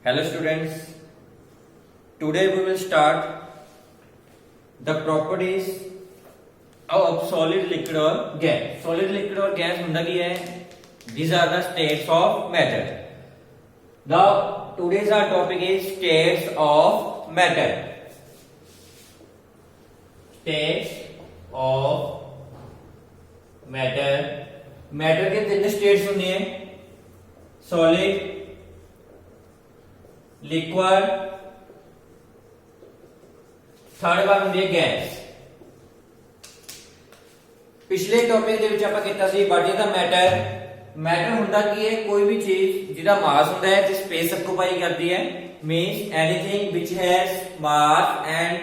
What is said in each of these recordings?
Hello students, today we will start the properties of solid, liquid or gas. Solid, liquid or gas ਹੁੰਦਾ ਕੀ ਹੈ? These are the states of matter. Now today's our topic is states of matter. States of matter. Matter के तीन states होंगे हैं, solid, liquid, third one ਹੁੰਦੀ ਹੈ gas. ਪਿਛਲੇ topic ਦੇ ਵਿੱਚ ਆਪਾਂ ਕੀਤਾ ਸੀ ਬਾਡੀ ਦਾ ਮੈਟਰ। ਮੈਟਰ ਹੁੰਦਾ ਕੀ ਹੈ? ਕੋਈ ਵੀ ਚੀਜ਼ ਜਿਹਦਾ ਮਾਸ ਹੁੰਦਾ ਹੈ ਤੇ ਸਪੇਸ ਆਕੂਪਾਈ ਕਰਦੀ ਹੈ, means anything which has mass and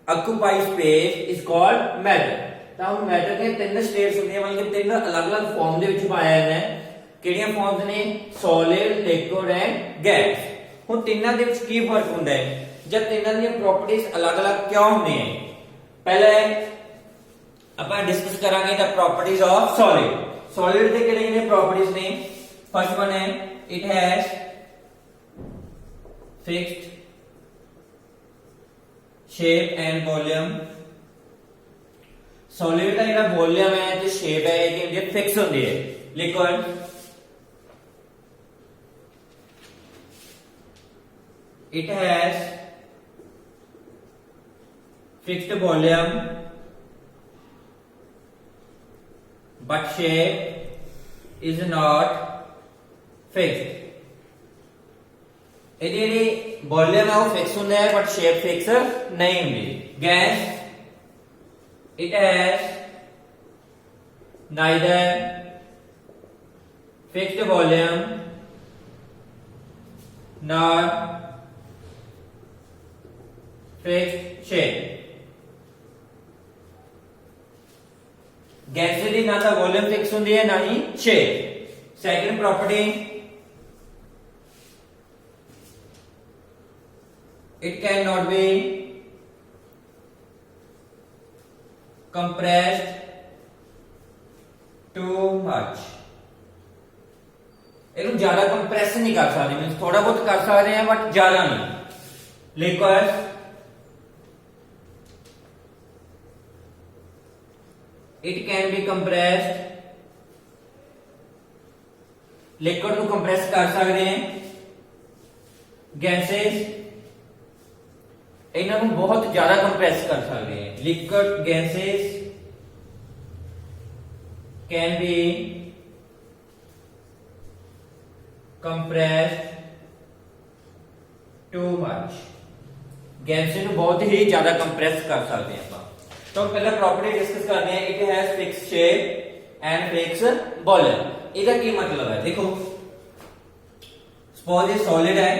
occupy space is called matter. ਤਾਂ ਹੁਣ ਮੈਟਰ ਦੇ ਤਿੰਨ ਸਟੇਟਸ ਹੁੰਦੀਆਂ, ਮਤਲਬ ਕਿ ਤਿੰਨ ਅਲੱਗ-ਅਲੱਗ ਫਾਰਮ ਦੇ ਵਿੱਚ ਪਾਇਆ ਜਾਂਦਾ ਹੈ। ਕਿਹੜੀਆਂ ਫਾਰਮਸ ਨੇ? Solid, liquid and gas. ਹੁਣ ਤਿੰਨਾਂ ਦੇ ਵਿੱਚ ਕੀ ਫਰਕ ਹੁੰਦਾ ਹੈ ਜਾਂ ਤਿੰਨਾਂ ਦੀਆਂ ਪ੍ਰੋਪਰਟੀਆਂ ਅਲੱਗ-ਅਲੱਗ ਕਿਉਂ ਹੁੰਦੀਆਂ ਹੈ? ਪਹਿਲੇ ਆਪਾਂ ਡਿਸਕਸ ਕਰਾਂਗੇ ਦਾ ਪ੍ਰੋਪਰਟੀਆਂ ਆਫ ਸੋਲਿਡ। ਸੋਲਿਡ ਦੇ ਕਿਹੜੇ ਨੇ ਪ੍ਰੋਪਰਟੀਆਂ ਨੇ? ਫਰਸਟ ਵਨ ਹੈ it has fixed shape and volume. Solid ਦਾ ਜਿਹੜਾ ਵੋਲਿਊਮ ਹੈ ਤੇ ਸ਼ੇਪ ਹੈ ਇਹ ਫਿਕਸ ਹੁੰਦੀ ਹੈ। Liquid it has fixed volume but shape is not fixed। ਇਹਦੀ ਜਿਹੜੀ ਵੋਲਿਊਮ ਹੈ ਉਹ ਫਿਕਸ ਹੁੰਦਾ ਹੈ ਬਟ ਸ਼ੇਪ ਫਿਕਸ ਨਹੀਂ ਹੁੰਦੀ। Gas it has neither fixed volume nor fixed shape। Gas ਦੀ ਨਾ ਤਾਂ ਵੋਲਿਊਮ ਫਿਕਸ ਹੁੰਦੀ ਹੈ ਨਾ ਹੀ shape. Second property it cannot be compressed too much। ਇਹਨੂੰ ਜ਼ਿਆਦਾ ਕੰਪਰੈਸ ਨਹੀਂ ਕਰ ਸਕਦੇ, ਮੀਨਸ ਥੋੜਾ ਬਹੁਤ ਕਰ ਸਕਦੇ ਹਾਂ ਬਟ ਜ਼ਿਆਦਾ ਨਹੀਂ। Liquid it can be compressed। Liquid को कंप्रेस कर सकते हैं। गैसेस इन्हां नूं बहुत ज्यादा कंप्रेस कर सकते हैं। Liquid gases can be compressed too much। Gases नूं बहुत ही ज्यादा कंप्रेस कर सकते हैं। तो पहला प्रॉपर्टी डिस्कस करते हैं। It has fix shape and fix volume. इसका क्या मतलब है? देखो सपोज ये सॉलिड है,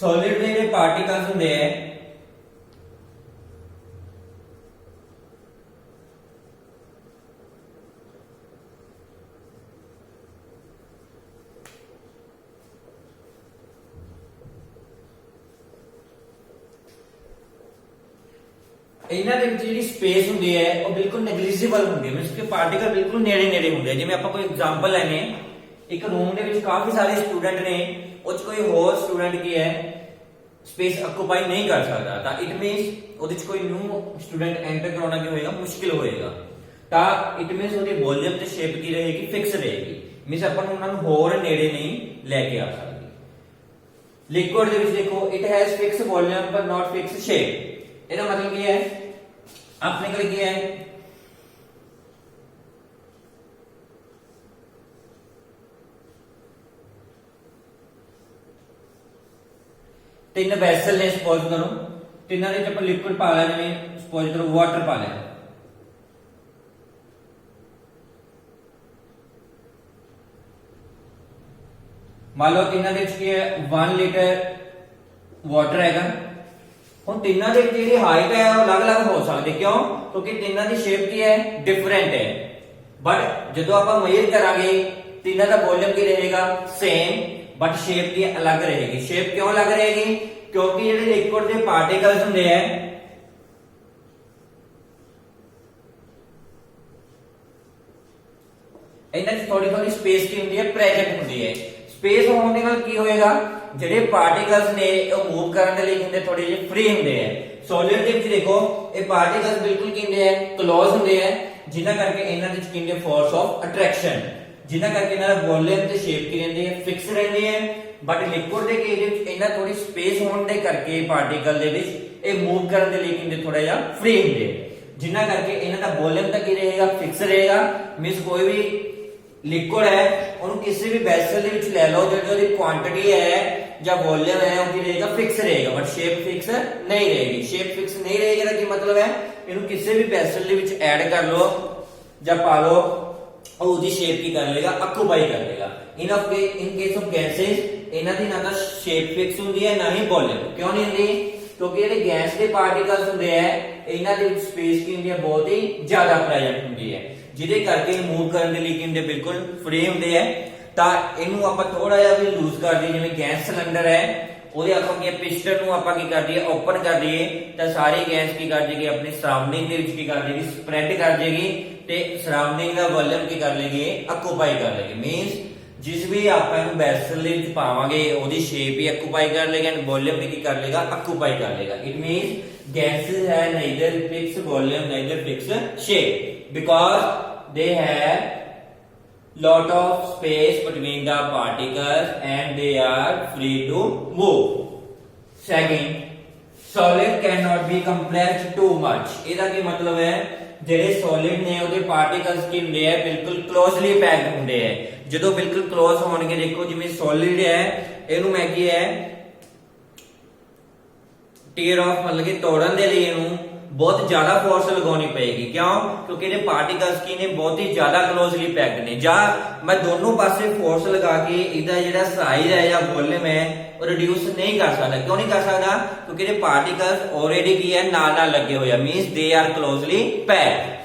सॉलिड में जो पार्टिकल्स होंगे हैं ਇਹਨਾਂ ਦੇ ਵਿੱਚ ਜਿਹੜੀ ਸਪੇਸ ਹੁੰਦੀ ਹੈ ਉਹ ਬਿਲਕੁਲ ਨੈਗਲੀਜੀਬਲ ਹੁੰਦੀ ਹੈ, ਮੀਨਸ ਕਿ ਪਾਰਟੀਕਲ ਬਿਲਕੁਲ ਨੇੜੇ ਨੇੜੇ ਹੁੰਦੇ। ਜਿਵੇਂ ਆਪਾਂ ਕੋਈ ਐਗਜ਼ਾਮਪਲ ਲੈਨੇ, ਇੱਕ ਰੂਮ ਦੇ ਵਿੱਚ ਕਾਫੀ ਸਾਰੇ ਸਟੂਡੈਂਟ ਨੇ, ਉਹ ਚ ਕੋਈ ਹੋਰ ਸਟੂਡੈਂਟ ਕੀ ਹੈ ਸਪੇਸ ਆਕੂਪਾਈ ਨਹੀਂ ਕਰ ਸਕਦਾ, ਤਾਂ ਇਟ ਮੀਨਸ ਉਹਦੇ ਚ ਕੋਈ ਨਿਊ ਸਟੂਡੈਂਟ ਐਂਟਰ ਕਰਾਉਣਾ ਕੀ ਹੋਏਗਾ? ਮੁਸ਼ਕਿਲ ਹੋਏਗਾ। ਤਾਂ ਇਟ ਮੀਨਸ ਉਹਦੀ ਵੋਲਿਊਮ ਤੇ ਸ਼ੇਪ ਕੀ ਰਹੇਗੀ? ਫਿਕਸ ਰਹੇਗੀ। ਮੀਨਸ ਆਪਾਂ ਨੂੰ ਉਹਨਾਂ ਨੂੰ ਹੋਰ ਨੇੜੇ ਨਹੀਂ ਲੈ ਕੇ ਆ ਸਕਦੇ। ਲਿਕੁਇਡ ਦੇ ਵਿੱਚ ਦੇਖੋ ਇਟ ਹੈਜ਼ ਫਿਕਸ ਵੋਲਿਊਮ ਪਰ ਨਾਟ ਫਿਕਸ ਸ਼ੇਪ। ਇਹਦਾ ਮਤਲਬ ਕੀ ਹੈ? अपने को क्या है? तीन वैसल ने, सपोज करो तीनों ने आप लिक्विड पा लेने, सपोज करो वाटर पा लेना। मान लो तीनों की 1 लीटर वाटर है। ਹੁਣ ਤਿੰਨਾਂ ਦੇ ਵਿੱਚ ਜਿਹੜੀ ਹਾਈਟ ਹੈ ਉਹ ਅਲੱਗ-ਅਲੱਗ ਹੋ ਸਕਦੀ। ਕਿਉਂ? ਕਿਉਂਕਿ ਤਿੰਨਾਂ ਦੀ ਸ਼ੇਪ ਕੀ ਹੈ? ਡਿਫਰੈਂਟ ਹੈ। ਬਟ ਜਦੋਂ ਆਪਾਂ ਮੇਜ਼ਰ ਕਰਾਂਗੇ ਤਿੰਨਾਂ ਦਾ ਵੋਲਿਊਮ ਕੀ ਰਹੇਗਾ? ਸੇਮ, ਬਟ ਸ਼ੇਪ ਕੀ ਅਲੱਗ ਰਹੇਗੀ। ਸ਼ੇਪ ਕਿਉਂ ਅਲੱਗ ਰਹੇਗੀ? ਕਿਉਂਕਿ ਜਿਹੜੇ ਲਿਕੁਇਡ ਦੇ ਪਾਰਟੀਕਲਸ ਹੁੰਦੇ ਆ ਇਹਨਾਂ 'ਚ ਥੋੜੀ ਥੋੜੀ ਸਪੇਸ ਕੀ ਹੁੰਦੀ ਹੈ? ਪ੍ਰੈਜ਼ੈਂਟ ਹੁੰਦੀ ਹੈ। ਸਪੇਸ ਹੋਣ ਦੇ ਨਾਲ ਕੀ ਹੋਏਗਾ, ਜਿਹੜੇ ਪਾਰਟੀਕਲਸ ਨੇ ਉਹ ਮੂਵ ਕਰਨ ਦੇ ਲਈ ਕਹਿੰਦੇ ਥੋੜੇ ਜਿਹੇ ਫ੍ਰੀ ਹੁੰਦੇ ਆ। ਸੋਲਿਡ ਦੇ ਵਿੱਚ ਦੇਖੋ ਇਹ ਪਾਰਟੀਕਲਸ ਬਿਲਕੁਲ ਕਹਿੰਦੇ ਆ ਕਲੋਜ਼ ਹੁੰਦੇ ਆ, ਜਿਨ੍ਹਾਂ ਕਰਕੇ ਇਹਨਾਂ ਦੇ ਵਿੱਚ ਕਹਿੰਦੇ ਫੋਰਸ ਆਫ ਅਟਰੈਕਸ਼ਨ, ਜਿਨ੍ਹਾਂ ਕਰਕੇ ਇਹਨਾਂ ਦਾ ਵੋਲਿਊਮ ਤੇ ਸ਼ੇਪ ਕੀ ਰਹਿੰਦੀ ਹੈ, ਫਿਕਸ ਰਹਿੰਦੀ ਹੈ। ਬਟ ਲਿਕੁਇਡ ਦੇ ਕੇਸ ਵਿੱਚ ਇਹਨਾਂ ਥੋੜੀ ਸਪੇਸ ਹੋਣ ਦੇ ਕਰਕੇ ਪਾਰਟੀਕਲ ਦੇ ਵਿੱਚ ਇਹ ਮੂਵ ਕਰਨ ਦੇ ਲਈ ਕਹਿੰਦੇ ਥੋੜਾ ਜਿਹਾ ਫ੍ਰੀ ਹੁੰਦੇ ਆ, ਜਿਨ੍ਹਾਂ ਕਰਕੇ ਇਹਨਾਂ ਦਾ ਵੋਲਿਊਮ ਤਾਂ ਕੀ ਰਹੇਗਾ, ਫਿਕਸ ਰਹੇਗਾ। ਮੀਨਸ ਕੋਈ ਵੀ ਲਿਕੁਇਡ ਹੈ ਉਹਨੂੰ ਕਿਸੇ ਵੀ ਵੈਸਲ ਦੇ ਵਿੱਚ ਲੈ ਲਓ, ਜਿਹੜੀ ਉਹਦੀ ਕੁਆਂਟੀਟੀ ਹੈ ਜਾਂ ਵੋਲਿਊਮ ਹੈ ਉਹ ਕੀ ਰਹੇਗਾ, ਫਿਕਸ ਰਹੇਗਾ, ਬਟ ਸ਼ੇਪ ਫਿਕਸ ਨਹੀਂ ਰਹੇਗੀ। ਸ਼ੇਪ ਫਿਕਸ ਨਹੀਂ ਰਹੇਗੀ ਦਾ ਕੀ ਮਤਲਬ ਹੈ, ਇਹਨੂੰ ਕਿਸੇ ਵੀ ਵੈਸਲ ਦੇ ਵਿੱਚ ਐਡ ਕਰ ਲਓ ਜਾਂ ਪਾ ਲਓ, ਉਹ ਉਹਦੀ ਸ਼ੇਪ ਕੀ ਕਰ ਲੇਗਾ, ਆਕੂਪਾਈ ਕਰ ਲੇਗਾ। ਇਨ ਕੇਸ ਆਫ ਗੈਸਸ ਇਹਨਾਂ ਦੀ ਨਾ ਤਾਂ ਸ਼ੇਪ ਫਿਕਸ ਹੁੰਦੀ ਹੈ ਨਾ ਹੀ ਵੋਲਿਊਮ। ਕਿਉਂ ਨਹੀਂ ਹੁੰਦੀ, ਕਿਉਂਕਿ ਜਿਹੜੇ ਗੈਸ ਦੇ ਪਾਰਟੀਕਲਸ ਹੁੰਦੇ ਆ ਇਹਨਾਂ ਦੇ ਵਿੱਚ ਸਪੇਸ ਕੀ ਹੁੰਦੀ ਹੈ, ਬਹੁਤ ਹੀ ਜ਼ਿਆਦਾ ਪ੍ਰੈਜ਼ੈਂਟ ਹੁੰਦੀ ਹੈ, ਜਿਹਦੇ ਕਰਕੇ ਮੂਵ ਕਰਨ ਦੇ ਲਈ ਕਹਿੰਦੇ ਬਿਲਕੁਲ ਫ੍ਰੀ ਹੁੰਦੇ ਆ। ਤਾਂ ਇਹਨੂੰ ਆਪਾਂ ਥੋੜਾ ਜਿਹਾ ਵੀ ਲੂਜ਼ ਕਰ ਦਈਏ, ਜਿਵੇਂ ਗੈਸ ਸਿਲੰਡਰ ਹੈ ਉਹਦੇ ਆਪਾਂ ਕੀ ਪਿਸਟਨ ਨੂੰ ਆਪਾਂ ਕੀ ਕਰ ਦਈਏ, ਓਪਨ ਕਰ ਦਈਏ, ਤਾਂ ਸਾਰੀ ਗੈਸ ਕੀ ਕਰ ਜੇਗੀ, ਆਪਣੀ ਸਰਾਊਂਡਿੰਗ ਦੇ ਵਿੱਚ ਕੀ ਕਰ ਜੇਗੀ, ਸਪਰੈਡ ਕਰ ਜੇਗੀ ਤੇ ਸਰਾਊਂਡਿੰਗ ਦਾ ਵੋਲਿਊਮ ਕੀ ਕਰ ਲੇਗੀ, ਆਕੂਪਾਈ ਕਰ ਲੇਗੀ। ਮੀਨਸ ਜਿਸ ਵੀ ਆਪਾਂ ਇਹਨੂੰ ਵੈਸਲ ਦੇ ਵਿੱਚ ਪਾਵਾਂਗੇ ਉਹਦੀ ਸ਼ੇਪ ਹੀ ਆਕੂਪਾਈ ਕਰ ਲੇਗਾ ਐਂਡ ਵੋਲਿਊਮ ਵੀ ਕੀ ਕਰ ਲੇਗਾ, ਆਕੂਪਾਈ ਕਰ ਲੇਗਾ। ਇਟ ਮੀਨਸ ਗੈਸਸ ਹੈ neither fixed volume neither fixed shape because they have lot of space between the particles and they are free to move. Second, solid cannot be compressed too much. ਇਹਦਾ ਕੀ ਮਤਲਬ ਹੈ, ਜਿਹੜੇ solid ਨੇ ਉਹਦੇ particles ਕੀ ਹੁੰਦੇ ਆ, ਬਿਲਕੁਲ ਕਲੋਜ਼ਲੀ ਪੈਕਡ ਹੁੰਦੇ ਆ। ਜਦੋਂ ਬਿਲਕੁਲ ਕਲੋਜ਼ ਹੋਣਗੇ, ਦੇਖੋ ਜਿਵੇਂ ਸੋਲਿਡ ਹੈ ਇਹਨੂੰ ਮੈਂ ਕੀ ਹੈ ਟੀਅਰ ਆਫ ਮਤਲਬ ਕਿ ਤੋੜਨ ਦੇ ਲਈ ਇਹਨੂੰ ਬਹੁਤ ਜ਼ਿਆਦਾ ਫੋਰਸ ਲਗਾਉਣੀ ਪਏਗੀ। ਕਿਉਂ, ਕਿਉਂਕਿ ਇਹਦੇ ਪਾਰਟੀਕਲਸ ਕੀ ਨੇ, ਬਹੁਤ ਹੀ ਜ਼ਿਆਦਾ ਕਲੋਜ਼ਲੀ ਪੈਕਡ ਨੇ। ਜਾਂ ਮੈਂ ਦੋਨੋਂ ਪਾਸੇ ਫੋਰਸ ਲਗਾ ਕੇ ਇਹਦਾ ਜਿਹੜਾ ਸਾਈਜ਼ ਹੈ ਜਾਂ ਵੋਲਿਊਮ ਹੈ ਉਹ ਰਿਡਿਊਸ ਨਹੀਂ ਕਰ ਸਕਦਾ। ਕਿਉਂ ਨਹੀਂ ਕਰ ਸਕਦਾ, ਕਿਉਂਕਿ ਇਹਦੇ ਪਾਰਟੀਕਲਸ ਆਲਰੇਡੀ ਕੀ ਹੈ, ਨਾਲ ਨਾਲ ਲੱਗੇ ਹੋਏ ਆ। Means they are closely packed.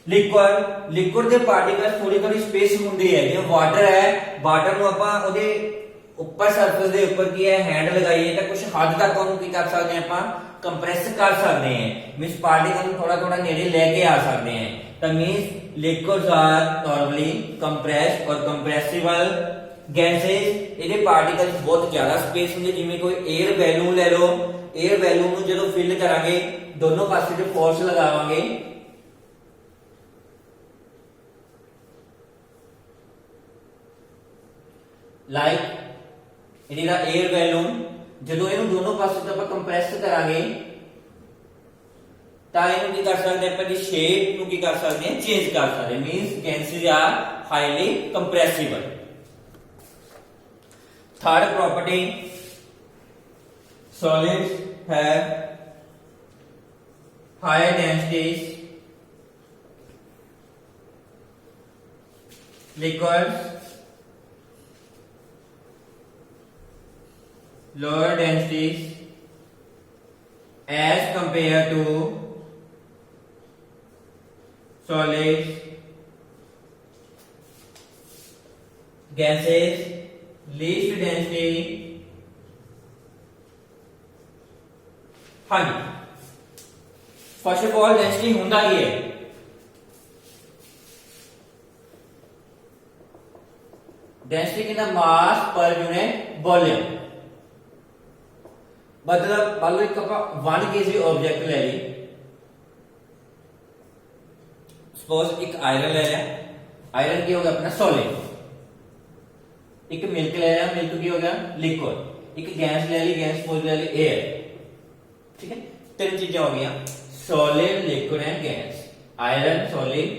Liquid ਦੇ ਪਾਰਟੀਕਲਸ ਥੋੜੀ ਥੋੜੀ ਸਪੇਸ ਹੁੰਦੀ ਹੈ, ਜਿਵੇਂ ਵਾਟਰ ਹੈ, ਵਾਟਰ ਨੂੰ ਆਪਾਂ ਉਹਦੇ ਉੱਪਰ ਸਰਫੇਸ ਦੇ ਉੱਪਰ ਕੀ ਹੈ ਹੈਂਡ ਲਗਾਈਏ ਤਾਂ ਕੁਝ ਹੱਦ ਤੱਕ ਉਹਨੂੰ ਕੀ ਕਰ ਸਕਦੇ ਹਾਂ, ਆਪਾਂ ਕੰਪਰੈਸ ਕਰ ਸਕਦੇ ਹਾਂ। ਮੀਨਸ ਪਾਰਟੀਕਲ ਨੂੰ ਥੋੜਾ ਥੋੜਾ ਨੇੜੇ ਲੈ ਕੇ ਆ ਸਕਦੇ ਹਾਂ। ਤਾਂ ਮੀਨਸ ਲਿਕੁਇਡਸ ਆਰ ਨਾਰਮਲੀ ਕੰਪਰੈਸਡ ਔਰ ਕੰਪਰੈਸਿਬਲ। ਗੈਸਸ ਇਹਦੇ ਪਾਰਟੀਕਲਸ ਬਹੁਤ ਜ਼ਿਆਦਾ ਸਪੇਸ ਹੁੰਦੀ, ਜਿਵੇਂ ਕੋਈ 에ਅਰ ਬੈਲੂਨ ਲੈ ਲਓ, 에ਅਰ ਬੈਲੂਨ ਨੂੰ ਜਦੋਂ ਫਿਲ ਕਰਾਂਗੇ ਦੋਨੋਂ ਪਾਸੇ ਤੇ ਫੋਰਸ ਲਗਾਵਾਂਗੇ ਲਾਈਕ ਇਹਦਾ 에ਅਰ ਬੈਲੂਨ, ਜਦੋਂ ਇਹਨੂੰ ਦੋਨੋਂ ਪਾਸੇ ਤੋਂ ਆਪਾਂ ਕੰਪਰੈਸ ਕਰਾਂਗੇ ਤਾਂ ਇਹਨੂੰ ਕੀ ਕਰ ਸਕਦੇ ਆਪਾਂ, ਦੀ ਸ਼ੇਪ ਨੂੰ ਕੀ ਕਰ ਸਕਦੇ ਹਾਂ, ਚੇਂਜ ਕਰ ਸਕਦੇ ਹਾਂ। Means gases are highly compressible. Third property, solids have higher densities, liquids lower densities as compared to solids, gases, least density। हाँ जी, फर्स्ट ऑफ ऑल डेंसिटी होता ही है, डेंसिटी कितना, मास पर यूनिट वॉल्यूम। मतलब मान लो एक 1 kg ऑब्जेक्ट ले ली, suppose एक iron ले लिया, आयरन की हो गया अपना सॉलिड। एक मिल्क ले लिया, मिल्क की हो गया लिक्विड। एक गैस ले ली, गैस सपोज ले ली एयर। ठीक है, 3 चीजें हो गया, solid, liquid and gas. Iron solid,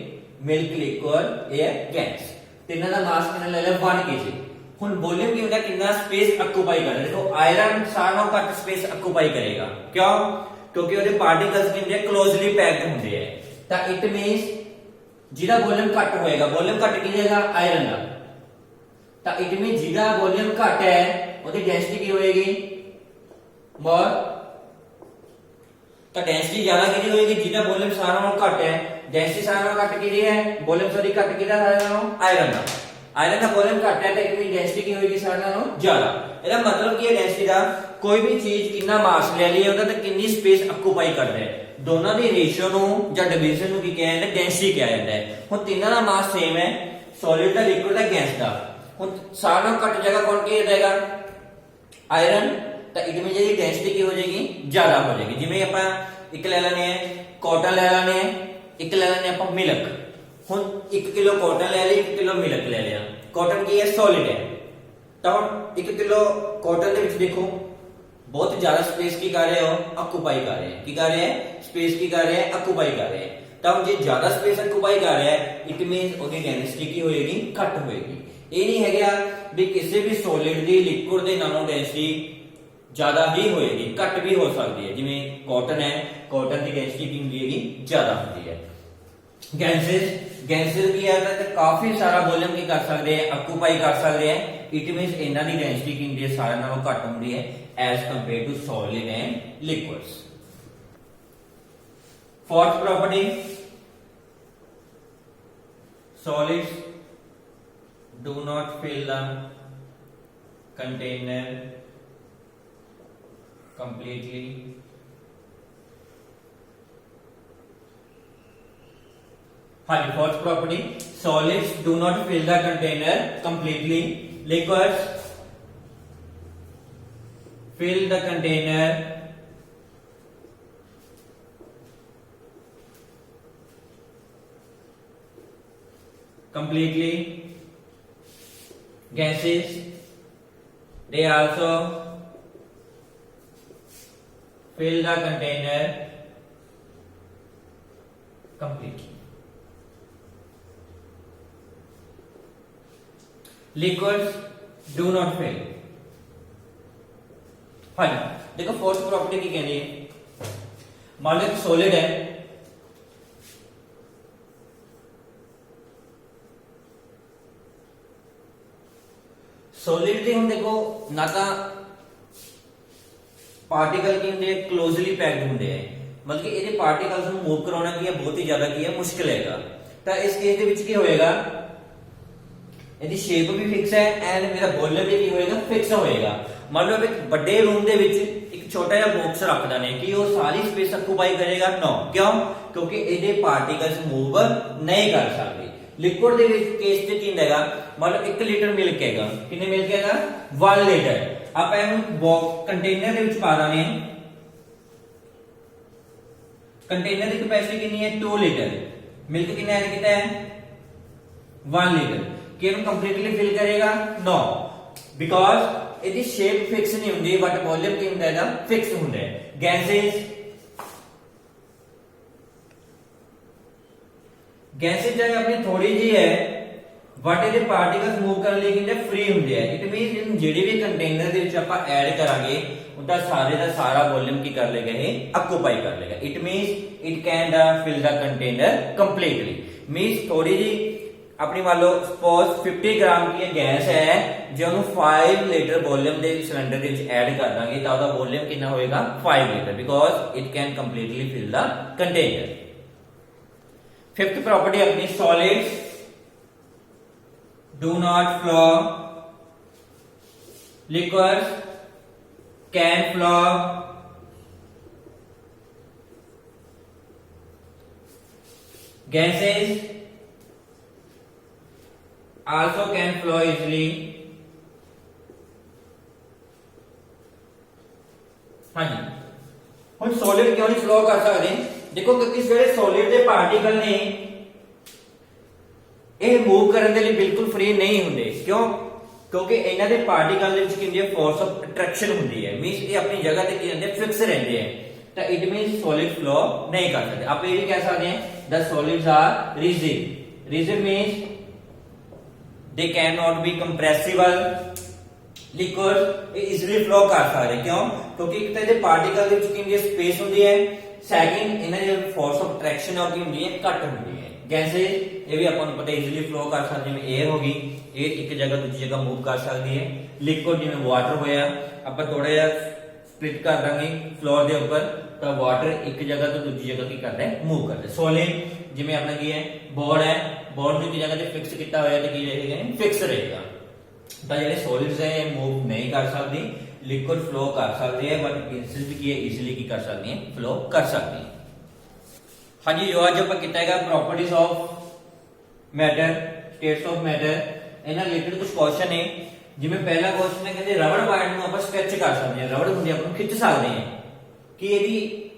milk liquid, air gas. तीनों का मास कितना ले लिया, 1 kg। ਹੁਣ ਵੋਲਿਊਮ ਕੀ ਹੁੰਦਾ, ਕਿੰਨਾ ਸਪੇਸ ਆਕੂਪਾਈ ਕਰ ਰਿਹਾ। ਦੇਖੋ ਆਇਰਨ ਸਾਰਿਆਂ ਨਾਲੋਂ ਘੱਟ ਸਪੇਸ ਆਕੂਪਾਈ ਕਰੇਗਾ। ਕਿਉਂ, ਕਿਉਂਕਿ ਉਹਦੇ ਪਾਰਟੀਕਲਸ ਕਿੰਨੇ ਕਲੋਜ਼ਲੀ ਪੈਕਡ ਹੁੰਦੇ ਆ। ਤਾਂ ਇਟ ਮੀਨਸ ਜਿਹਦਾ ਵੋਲਿਊਮ ਘੱਟ ਹੋਏਗਾ, ਵੋਲਿਊਮ ਘੱਟ ਕੀ ਹੋਏਗਾ, ਆਇਰਨ ਦਾ। ਤਾਂ ਇਟ ਮੀਨਸ ਜਿਹਦਾ ਵੋਲਿਊਮ ਘੱਟ ਹੈ ਉਹਦੀ ਡੈਂਸਿਟੀ ਕੀ ਹੋਏਗੀ, ਮੋਰ। ਤਾਂ ਡੈਂਸਿਟੀ ਜ਼ਿਆਦਾ ਕਿਹਦੀ ਹੋਏਗੀ, ਜਿਹਦਾ ਵੋਲਿਊਮ ਸਾਰਿਆਂ ਨਾਲੋਂ ਘੱਟ ਹੈ। ਡੈਂਸਿਟੀ ਸਾਰਿਆਂ ਨਾਲੋਂ ਘੱਟ ਕਿਹਦੀ ਹੈ, ਵੋਲਿਊਮ ਸੌਰੀ ਘੱਟ ਕਿਹਦਾ ਸਾਰਿਆਂ ਨਾਲੋਂ, ਆਇਰਨ ਦਾ। आयरन का वॉल्यूम घट है तो इट मीन डेंसिटी की होगी सारे नालों ज्यादा। ਇਹਦਾ ਮਤਲਬ ਕੀ ਹੈ, ਡੈਂਸਿਟੀ ਦਾ ਕੋਈ ਵੀ ਚੀਜ਼ ਕਿੰਨਾ ਮਾਸ ਲੈ ਲਈ ਉਹਦਾ ਤੇ ਕਿੰਨੀ ਸਪੇਸ ਆਕੂਪਾਈ ਕਰਦਾ ਹੈ, ਦੋਨਾਂ ਦੀ ਰੇਸ਼ੀਓ ਨੂੰ ਜਾਂ ਡਿਵੀਜ਼ਨ ਨੂੰ ਕੀ ਕਿਹਾ ਜਾਂਦਾ, ਡੈਂਸਿਟੀ ਕਿਹਾ ਜਾਂਦਾ ਹੈ। ਹੁਣ ਤਿੰਨਾਂ ਦਾ ਮਾਸ ਸੇਮ ਹੈ, ਸੋਲਿਡ ਦਾ, ਲਿਕੁਇਡ ਦਾ, ਗੈਸ ਦਾ। ਹੁਣ ਸਾਰਿਆਂ ਨਾਲੋਂ ਘੱਟ ਜਗ੍ਹਾ ਕੌਣ ਕੀ ਦੇਗਾ ਆਇਰਨ, ਤਾਂ ਇਟ ਮੀਨਸ ਇਹਦੀ ਡੈਂਸਿਟੀ ਕੀ ਹੋ ਜਾਏਗੀ ਜ਼ਿਆਦਾ ਹੋ ਜਾਏਗੀ। ਜਿਵੇਂ ਆਪਾਂ ਇੱਕ ਲੈ ਲੈਣੇ ਆ ਕਾਟਨ ਲੈ ਲੈਣੇ ਆ, ਇੱਕ ਲੈ ਲੈਣੇ ਆਪਾਂ ਮਿਲਕ। ਹੁਣ 1 ਕਿਲੋ ਕਾਟਨ ਲੈ ਲਈ, 1 ਕਿਲੋ ਮਿਲਕ ਲੈ ਲਿਆ। ਕਾਟਨ ਕੀ ਹੈ ਸੋਲਿਡ ਹੈ, ਤਾਂ ਹੁਣ 1 ਕਿਲੋ ਕਾਟਨ ਦੇ ਵਿੱਚ ਦੇਖੋ ਬਹੁਤ ਜ਼ਿਆਦਾ ਸਪੇਸ ਕੀ ਕਰ ਰਿਹਾ ਹੋ ਆਕੂਪਾਈ ਕਰ ਰਿਹਾ ਹੈ। ਕੀ ਕਰ ਰਿਹਾ ਹੈ ਸਪੇਸ ਕੀ ਕਰ ਰਿਹਾ ਹੈ ਆਕੂਪਾਈ ਕਰ ਰਿਹਾ ਹੈ। ਤਾਂ ਹੁਣ ਜੇ ਜ਼ਿਆਦਾ ਸਪੇਸ ਆਕੂਪਾਈ ਕਰ ਰਿਹਾ ਹੈ ਇਟ ਮੀਨਸ ਉਹਦੀ ਡੈਂਸਿਟੀ ਕੀ ਹੋਏਗੀ ਘੱਟ ਹੋਏਗੀ। ਇਹ ਨਹੀਂ ਹੈਗਾ ਵੀ ਕਿਸੇ ਵੀ ਸੋਲਿਡ ਦੀ ਲਿਕੁਇਡ ਦੇ ਨਾਲੋਂ ਡੈਂਸਿਟੀ ਜ਼ਿਆਦਾ ਹੀ ਹੋਏਗੀ, ਘੱਟ ਵੀ ਹੋ ਸਕਦੀ ਹੈ। ਜਿਵੇਂ ਕਾਟਨ ਹੈ, ਕਾਟਨ ਦੀ ਡੈਂਸਿਟੀ ਕੀ ਹੁੰਦੀ ਹੈਗੀ ਜ਼ਿਆਦਾ ਹੁੰਦੀ ਹੈ। ਗੈसेस ਕੀ ਹੈ ਤਾਂ ਕਾਫੀ ਸਾਰਾ ਵੋਲਿਊਮ ਕੀ ਕਰ ਸਕਦੇ ਹੈ ਆਕੂਪਾਈ ਕਰ ਸਕਦੇ ਹੈ। ਇਟ ਮੀਨਸ ਇਹਨਾਂ ਦੀ ਡੈਂਸਿਟੀ ਕੀ ਹੁੰਦੀ ਹੈ ਸਾਰਿਆਂ ਨਾਲੋਂ ਘੱਟ ਹੁੰਦੀ ਹੈ as compare to solid and liquids. Fourth property solids do not fill the container completely हाँ जी fourth property solids do not fill the container completely liquids fill the container completely. Gases they also fill the container completely. Liquids do not fill. हाँ जी देखो fourth property की कहनी है मान लो solid है solid ਦੇ ਹੁਣ ਦੇਖੋ ਨਾ ਤਾਂ ਪਾਰਟੀਕਲ ਕੀ ਹੁੰਦੇ ਕਲੋਜ਼ਲੀ ਪੈਕਡ ਹੁੰਦੇ ਆ ਮਤਲਬ ਕਿ ਇਹਦੇ ਪਾਰਟੀਕਲਸ ਨੂੰ ਮੂਵ ਕਰਾਉਣਾ ਕੀ ਹੈ ਬਹੁਤ ਹੀ ਜ਼ਿਆਦਾ ਕੀ ਹੈ ਮੁਸ਼ਕਿਲ ਹੈਗਾ। ਤਾਂ ਇਸ ਕੇਸ ਦੇ ਵਿੱਚ ਕੀ ਹੋਏਗਾ ਇਹਦੀ ਸ਼ੇਪ ਵੀ ਫਿਕਸ ਹੈ ਐਂਡ ਮੇਰਾ ਵੋਲਿਊਮ ਵੀ ਕੀ ਹੋਏਗਾ ਫਿਕਸ ਹੋਏਗਾ। ਮੰਨ ਲਓ ਇੱਕ ਵੱਡੇ ਰੂਮ ਦੇ ਵਿੱਚ ਇੱਕ ਛੋਟਾ ਜਿਹਾ ਬਾਕਸ ਰੱਖਦਾ ਨੇ ਕਿ ਉਹ ਸਾਰੀ ਸਪੇਸ ਆਕੂਪਾਈ ਕਰੇਗਾ ਨੋ ਕਿਉਂ ਕਿਉਂਕਿ ਇਹਦੇ ਪਾਰਟੀਕਲਸ ਮੂਵ ਨਹੀਂ ਕਰ ਸਕਦੇ। लिक्विड ਦੇ ਵਿੱਚ ਕੇਸ ਤੇ ਕੀ ਹੈਗਾ ਮਤਲਬ 1 ਲੀਟਰ ਮਿਲਕ ਹੈਗਾ ਕਿੰਨੇ ਮਿਲਕ ਹੈਗਾ 1 ਲੀਟਰ ਆਪਾਂ ਇਹਨੂੰ ਕੰਟੇਨਰ ਦੇ ਵਿੱਚ ਪਾ ਦਾਂਗੇ। ਕੰਟੇਨਰ ਦੀ ਕੈਪੈਸਿਟੀ ਕਿੰਨੀ ਹੈ 2 ਲੀਟਰ ਮਿਲਕ ਕਿੰਨਾ ਐਡ ਕੀਤਾ ਹੈ 1 ਲੀਟਰ ਕਿ ਇਹਨੂੰ ਕੰਪਲੀਟਲੀ ਫਿਲ ਕਰੇਗਾ नो ਬਿਕੋਜ਼ ਇਹਦੀ ਸ਼ੇਪ ਫਿਕਸ ਨਹੀਂ ਹੁੰਦੀ ਬਟ ਵੋਲਿਊਮ ਕੀ ਹੁੰਦਾ ਹੈਗਾ ਫਿਕਸ ਹੁੰਦਾ ਹੈ। ਗੈसेस ਚਾਹੇ ਆਪਣੀ ਥੋੜੀ ਜੀ ਹੈ ਬਟ ਇਹਦੇ ਪਾਰਟੀਕਲਸ ਮੂਵ ਕਰਨ ਲਈ ਕਿੰਨੇ ਫ੍ਰੀ ਹੁੰਦੇ ਆ। ਇਟ ਮੀਨਸ ਜਿਹੜੇ ਵੀ ਕੰਟੇਨਰ ਦੇ ਵਿੱਚ ਆਪਾਂ ਐਡ ਕਰਾਂਗੇ ਉਹਦਾ ਸਾਰੇ ਦਾ ਸਾਰਾ ਵੋਲਿਊਮ ਕੀ ਕਰ ਲੇਗਾ ਇਹ ਆਕੂਪਾਈ ਕਰ ਲੇਗਾ। It means it can fill the container completely means ਥੋੜੀ ਜੀ ਆਪਣੀ ਮੰਨ ਲਓ ਸਪੋਜ਼ 50 ਗ੍ਰਾਮ की ਗੈਸ ਹੈ ਜੇ ਉਹਨੂੰ 5 ਲੀਟਰ ਵੋਲਿਊਮ ਦੇ ਸਿਲੰਡਰ ਦੇ ਵਿੱਚ ਐਡ ਕਰ ਦਾਂਗੇ ਤਾਂ ਉਹਦਾ ਵੋਲਿਊਮ ਕਿੰਨਾ ਹੋਏਗਾ 5 litre because it can completely fill the container. Fifth property अपनी solids do not flow liquids can flow gases also can flow easily। हाँ जी हम सॉलिड क्यों नहीं फ्लो कर सकते देखो क्योंकि ਜਿਹੜੇ ਸੋਲਿਡ ਦੇ ਪਾਰਟੀਕਲ ਨੇ ਇਹ ਮੂਵ ਕਰਨ ਦੇ ਲਈ ਬਿਲਕੁਲ ਫ੍ਰੀ ਨਹੀਂ ਹੁੰਦੇ ਕਿਉਂ ਕਿਉਂਕਿ ਇਹਨਾਂ ਦੇ ਪਾਰਟੀਕਲ ਦੇ ਵਿੱਚ ਕੀ ਹੁੰਦੀ ਹੈ ਫੋਰਸ ਆਫ ਅਟਰੈਕਸ਼ਨ ਹੁੰਦੀ ਹੈ ਮੀਨਸ ਇਹ ਆਪਣੀ ਜਗ੍ਹਾ ਤੇ ਕੀ ਹੁੰਦੇ ਫਿਕਸ ਰਹਿੰਦੇ ਆ ਤਾਂ ਇਟ ਮੀਨਸ ਸੋਲਿਡ ਫਲੋ ਨਹੀਂ ਕਰ ਸਕਦੇ। ਆਪਾਂ ਇਹ ਵੀ ਕਹਿ ਸਕਦੇ ਹਾਂ the solids are rigid means they cannot be compressible. Liquid ਇਹ ਈਜ਼ੀਲੀ ਫਲੋ ਕਰ ਸਕਦੇ ਕਿਉਂ ਕਿਉਂਕਿ ਇੱਕ ਤਾਂ ਇਹਦੇ ਪਾਰਟੀਕਲ ਦੇ ਵਿੱਚ ਕੀ ਹੁੰਦੀ ਹੈ ਸਪੇਸ ਹੁੰਦੀ ਹੈ ਸੈਕਿੰਡ ਇਹਨਾਂ ਦੀ ਫੋਰਸ ਆਫ ਅਟਰੈਕਸ਼ਨ ਉਹ ਕੀ ਹੁੰਦੀ ਹੈ ਘੱਟ ਹੁੰਦੀ ਹੈ। ਗੈसेस ਇਹ ਵੀ ਆਪਾਂ ਨੂੰ ਪਤਾ ਈਜ਼ੀਲੀ ਫਲੋ ਕਰ ਸਕਦੀ ਜਿਵੇਂ 에ਅਰ ਹੋ ਗਈ ਇਹ ਇੱਕ ਜਗ੍ਹਾ ਦੂਜੀ ਜਗ੍ਹਾ ਮੂਵ ਕਰ ਸਕਦੀ ਹੈ। ਲਿਕੁਇਡ ਜਿਵੇਂ ਵਾਟਰ ਹੋਇਆ ਆਪਾਂ ਥੋੜਾ ਜਿਹਾ ਸਪਲਿਟ ਕਰ ਦਾਂਗੇ ਫਲੋਰ ਦੇ ਉੱਪਰ ਤਾਂ ਵਾਟਰ ਇੱਕ ਜਗ੍ਹਾ ਤੋਂ ਦੂਜੀ ਜਗ੍ਹਾ ਕੀ ਕਰਦਾ ਹੈ ਮੂਵ ਕਰਦਾ। ਸੋਲਿਡ ਜਿਵੇਂ ਆਪਣਾ ਕੀ ਹੈ ਬੋਰਡ ਨੂੰ ਇੱਕ ਜਗ੍ਹਾ ਤੇ ਫਿਕਸ ਕੀਤਾ ਹੋਇਆ ਤੇ ਕੀ ਰਹੇਗਾ ਫਿਕਸ ਰਹੇਗਾ। ਤਾਂ ਜਿਹੜੇ ਸੋਲਿਡਸ ਹੈ ਇਹ ਮੂਵ ਨਹੀਂ ਕਰ ਸਕਦੀ लिक्विड फ्लो कर सकते हैं बट गैसेस भी की इजीली की कर सकती हैं फ्लो कर सकती हैं। हाँ जी जो आज आप किया है properties of matter states of matter ਇਹਨਾਂ ਰਿਲੇਟਡ ਕੁਝ ਕੁਐਸਚਨ ਨੇ। ਜਿਵੇਂ ਪਹਿਲਾ ਕੁਐਸਚਨ ਹੈ, ਕਹਿੰਦੇ ਰਬੜ ਬੈਂਡ ਨੂੰ ਆਪਾਂ ਸਟ੍ਰੈਚ ਕਰ ਸਕਦੇ ਹਾਂ, ਰਬੜ ਹੁੰਦੀ ਆਪਾਂ ਨੂੰ ਖਿੱਚ ਸਕਦੇ ਹਾਂ, ਕਿ ਇਹਦੀ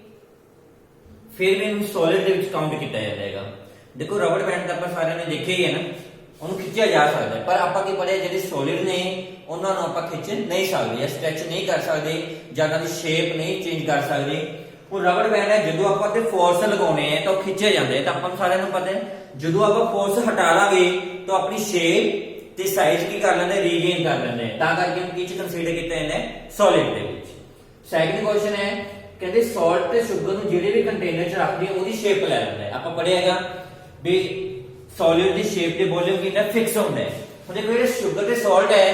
ਫਿਰ ਵੀ ਇਹਨੂੰ ਸੋਲਿਡ ਦੇ ਵਿੱਚ ਕਾਊਂਟ ਕੀਤਾ ਜਾਂਦਾ ਹੈਗਾ। ਦੇਖੋ ਰਬੜ ਬੈਂਡ ਤਾਂ ਆਪਾਂ ਸਾਰਿਆਂ ਨੇ ਦੇਖਿਆ ਹੀ ਹੈ ਨਾ, ਉਹਨੂੰ ਖਿੱਚਿਆ ਜਾ ਸਕਦਾ ਹੈ, ਪਰ ਆਪਾਂ ਕੀ ਪੜਿਆ, ਜਿਹੜੇ ਸੋਲਿਡ ਨੇ ਉਹਨਾਂ ਨੂੰ ਆਪਾਂ ਖਿੱਚ ਨਹੀਂ ਸਕਦੇ ਜਾਂ ਸਟ੍ਰੈਚ ਨਹੀਂ ਕਰ ਸਕਦੇ ਜਾਂ ਉਹਨਾਂ ਦੀ ਸ਼ੇਪ ਨਹੀਂ ਚੇਂਜ ਕਰ ਸਕਦੇ। ਉਹ ਰਬੜ ਬੈਂਡ ਹੈ, ਜਦੋਂ ਆਪਾਂ ਤੇ ਫੋਰਸ ਲਗਾਉਣੇ ਹੈ ਤਾਂ ਉਹ ਖਿੱਚਿਆ ਜਾਂਦਾ ਹੈ, ਤਾਂ ਆਪਾਂ ਸਾਰਿਆਂ ਨੂੰ ਪਤਾ ਹੈ ਜਦੋਂ ਆਪਾਂ ਫੋਰਸ ਹਟਾ ਲਾਂਗੇ ਤਾਂ ਆਪਣੀ ਸ਼ੇਪ ਤੇ ਸਾਈਜ਼ ਕੀ ਕਰ ਲੈਂਦੇ, ਰੀਗੇਨ ਕਰ ਲੈਂਦੇ, ਤਾਂ ਕਰਕੇ ਇਹਨੂੰ ਕੀ ਚ ਕੰਸੀਡਰ ਕੀਤਾ ਜਾਂਦਾ ਹੈ, ਸੋਲਿਡ ਦੇ ਵਿੱਚ। ਸੈਕੰਡ ਕੁਐਸਚਨ ਹੈ, ਕਹਿੰਦੇ ਸਾਲਟ ਤੇ ਸ਼ੂਗਰ ਨੂੰ ਜਿਹੜੇ ਵੀ ਕੰਟੇਨਰ ਚ ਰੱਖਦੇ ਆ ਉਹਦੀ ਸ਼ੇਪ ਲੈ ਲੈਂਦਾ ਹੈ। ਆਪਾਂ ਪੜਿਆ ਹੈਗਾ ਵੀ ਸੋਲਿਡ ਦੀ ਸ਼ੇਪ ਤੇ ਵੋਲਿਊਮ ਕਿੰਨਾ ਫਿਕਸ ਹੁੰਦਾ ਹੈ। ਹੁਣ ਦੇਖੋ ਜਿਹੜੇ ਸ਼ੂਗਰ ਤੇ ਸਾਲਟ ਹੈ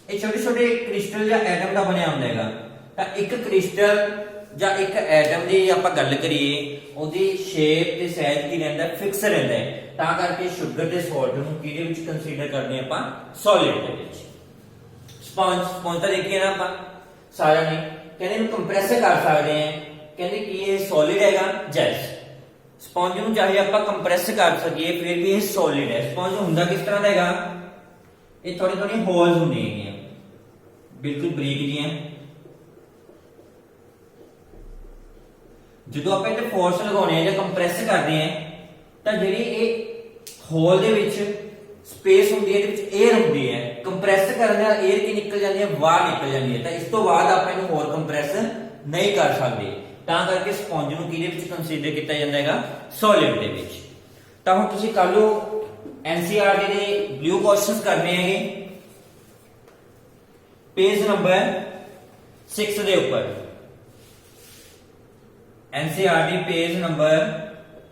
ਇਹ ਛੋਟੇ ਛੋਟੇ ਕ੍ਰਿਸਟਲ ਜਾਂ ਐਟਮ ਦਾ ਬਣਿਆ ਹੁੰਦਾ ਹੈਗਾ, ਤਾਂ ਇੱਕ ਕ੍ਰਿਸਟਲ ਜਾਂ ਇੱਕ ਐਟਮ ਦੀ ਆਪਾਂ ਗੱਲ ਕਰੀਏ ਉਹਦੀ ਸ਼ੇਪ ਤੇ ਸਾਈਜ਼ ਕੀ ਰਹਿੰਦਾ, ਫਿਕਸ ਰਹਿੰਦਾ ਹੈ, ਤਾਂ ਕਰਕੇ ਸ਼ੂਗਰ ਤੇ ਸਾਲਟ ਨੂੰ ਕਿਹਦੇ ਵਿੱਚ ਕੰਸੀਡਰ ਕਰਦੇ ਆਪਾਂ, ਸੋਲਿਡ ਦੇ ਵਿੱਚ। ਸਪੰਜ ਤਾਂ ਦੇਖੀਏ ਨਾ ਆਪਾਂ ਸਾਰਿਆਂ ਨੇ, ਕਹਿੰਦੇ ਇਹਨੂੰ ਕੰਪਰੈਸ ਕਰ ਸਕਦੇ ਆ, ਕਹਿੰਦੇ ਕਿ ਇਹ ਸੋਲਿਡ ਹੈਗਾ, ਜੈਸ ਸਪੰਜ ਨੂੰ ਚਾਹੇ ਆਪਾਂ ਕੰਪਰੈਸ ਕਰ ਸਕੀਏ ਫਿਰ ਵੀ ਇਹ ਸੋਲਿਡ ਹੈ। ਸਪੰਜ ਹੁੰਦਾ ਕਿਸ ਤਰ੍ਹਾਂ ਦਾ ਹੈਗਾ, ਇਹ ਥੋੜੀ ਥੋੜੀ ਹੋਲਸ ਹੁੰਦੀਆਂ ਹੈਗੀਆਂ, ਬਿਲਕੁਲ ਬਰੀਕ ਜੀਆਂ। ਜਦੋਂ ਆਪਾਂ ਇਹ ਤੇ ਫੋਰਸ ਲਗਾਉਣੇ ਆ ਜਾਂ ਕੰਪਰੈਸ ਕਰਦੇ ਆ ਤਾਂ ਜਿਹੜੀ ਇਹ ਹੋਲ ਦੇ ਵਿੱਚ ਸਪੇਸ ਹੁੰਦੀ ਹੈ, ਇਹਦੇ ਵਿੱਚ 에ਅਰ ਹੁੰਦੀ ਹੈ, ਕੰਪਰੈਸ ਕਰਨ ਨਾਲ 에ਅਰ ਕੀ ਨਿਕਲ ਜਾਂਦੀ ਹੈ, ਬਾਹਰ ਨਿਕਲ ਜਾਂਦੀ ਹੈ, ਤਾਂ ਇਸ ਤੋਂ ਬਾਅਦ ਆਪਾਂ ਇਹਨੂੰ ਹੋਰ ਕੰਪਰੈਸ ਨਹੀਂ ਕਰ ਸਕਦੇ, ਤਾਂ ਕਰਕੇ ਸਪੰਜ ਨੂੰ ਕਿਹਦੇ ਵਿੱਚ ਕੰਸੀਡਰ ਕੀਤਾ ਜਾਂਦਾ ਹੈਗਾ, ਸੋਲਿਡ ਦੇ ਵਿੱਚ। ਤਾਂ ਹੁਣ ਤੁਸੀਂ ਕੱਲ ਨੂੰ ਐਨਸੀਈਆਰਟੀ ਦੇ ਬਲੂ ਕੁਐਸਚਨਸ ਕਰਨੇ ਹੈਗੇ ਪੇਜ ਨੰਬਰ 6 ਦੇ ਉੱਪਰ। ਐਨਸੀਈਆਰਟੀ ਪੇਜ ਨੰਬਰ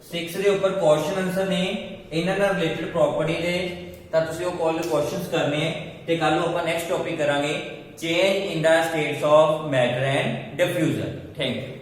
6 ਦੇ ਉੱਪਰ ਕੁਐਸਚਨ ਆਨਸਰ ਨੇ ਇਹਨਾਂ ਨਾਲ ਰਿਲੇਟਡ ਪ੍ਰੋਪਰਟੀ ਦੇ, ਤਾਂ ਤੁਸੀਂ ਉਹ ਕਾਲ ਕੁਐਸਚਨਸ ਕਰਨੇ ਹੈ। ਤੇ ਕੱਲ ਨੂੰ ਆਪਾਂ ਨੈਕਸਟ ਟੌਪਿਕ ਕਰਾਂਗੇ change in the states of matter and diffusion. Thank you.